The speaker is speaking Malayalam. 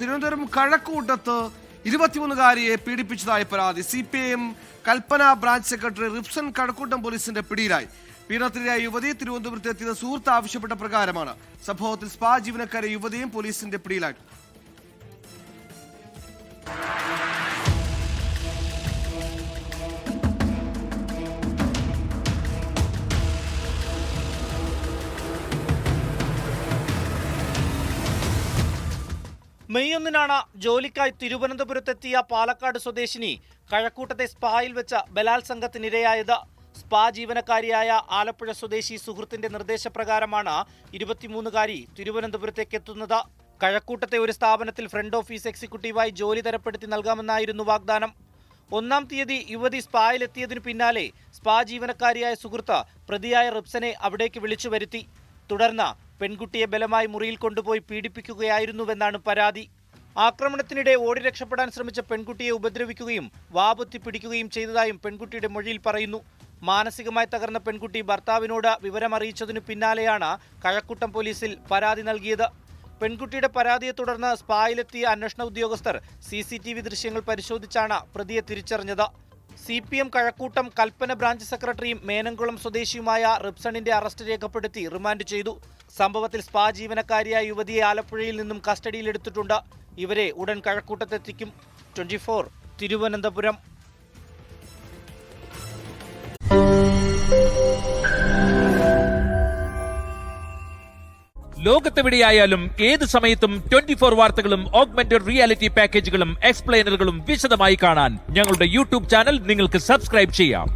തിരുവനന്തപുരം കഴക്കൂട്ടത്ത് 23-കാരിയെ പീഡിപ്പിച്ചതായി പരാതി. CPIM കൽപ്പന ബ്രാഞ്ച് സെക്രട്ടറി റിപ്സൺ കഴക്കൂട്ടം പോലീസിന്റെ പിടിയിലായി. പീഡനത്തിനിരയായ യുവതി തിരുവനന്തപുരത്ത് എത്തിയത് സുഹൃത്ത് ആവശ്യപ്പെട്ട പ്രകാരമാണ്. സംഭവത്തിൽ സ്പാ ജീവനക്കാരെ യുവതിയും പോലീസിന്റെ പിടിയിലായി. മെയ് 1-നാണ് ജോലിക്കായി തിരുവനന്തപുരത്തെത്തിയ പാലക്കാട് സ്വദേശിനി കഴക്കൂട്ടത്തെ സ്പായിൽ വെച്ച ബലാത്സംഗത്തിനിരയായത്. സ്പാ ജീവനക്കാരിയായ ആലപ്പുഴ സ്വദേശി സുഹൃത്തിന്റെ നിർദ്ദേശപ്രകാരമാണ് 23-കാരി തിരുവനന്തപുരത്തേക്ക് എത്തുന്നത്. കഴക്കൂട്ടത്തെ ഒരു സ്ഥാപനത്തിൽ ഫ്രണ്ട് ഓഫീസ് എക്സിക്യൂട്ടീവായി ജോലി തരപ്പെടുത്തി നൽകാമെന്നായിരുന്നു വാഗ്ദാനം. 1-ാം തീയതി യുവതി സ്പായിലെത്തിയതിനു പിന്നാലെ സ്പാ ജീവനക്കാരിയായ സുഹൃത്ത് പ്രതിയായ റിപ്സനെ അവിടേക്ക് വിളിച്ചു വരുത്തി. തുടർന്ന് പെൺകുട്ടിയെ ബലമായി മുറിയിൽ കൊണ്ടുപോയി പീഡിപ്പിക്കുകയായിരുന്നുവെന്നാണ് പരാതി. ആക്രമണത്തിനിടെ ഓടി രക്ഷപ്പെടാൻ ശ്രമിച്ച പെൺകുട്ടിയെ ഉപദ്രവിക്കുകയും വാപൊത്തി പിടിക്കുകയും ചെയ്തതായും പെൺകുട്ടിയുടെ മൊഴിയിൽ പറയുന്നു. മാനസികമായി തകർന്ന പെൺകുട്ടി ഭർത്താവിനോട് വിവരമറിയിച്ചതിനു പിന്നാലെയാണ് കഴക്കൂട്ടം പോലീസിൽ പരാതി നൽകിയത്. പെൺകുട്ടിയുടെ പരാതിയെ തുടർന്ന് സ്പായിലെത്തിയ അന്വേഷണ ഉദ്യോഗസ്ഥർ CCTV ദൃശ്യങ്ങൾ പരിശോധിച്ചാണ് പ്രതിയെ തിരിച്ചറിഞ്ഞത്. CPM കഴക്കൂട്ടം കൽപ്പന ബ്രാഞ്ച് സെക്രട്ടറിയും മേനംകുളം സ്വദേശിയുമായ റിപ്സണിന്റെ അറസ്റ്റ് രേഖപ്പെടുത്തി റിമാൻഡ് ചെയ്തു. സംഭവത്തിൽ സ്പാ ജീവനക്കാരിയായ യുവതിയെ ആലപ്പുഴയിൽ നിന്നും കസ്റ്റഡിയിലെടുത്തിട്ടുണ്ട്. ഇവരെ ഉടൻ കഴക്കൂട്ടത്തെത്തിക്കും. 24 തിരുവനന്തപുരം. ലോകത്തെവിടെയായാലും ഏത് സമയത്തും 24 വാർത്തകളും ഓഗ്മെന്റഡ് റിയാലിറ്റി പാക്കേജുകളും എക്സ്പ്ലെയിനറുകളും വിശദമായി കാണാൻ ഞങ്ങളുടെ YouTube ചാനൽ നിങ്ങൾക്ക് സബ്സ്ക്രൈബ് ചെയ്യാം.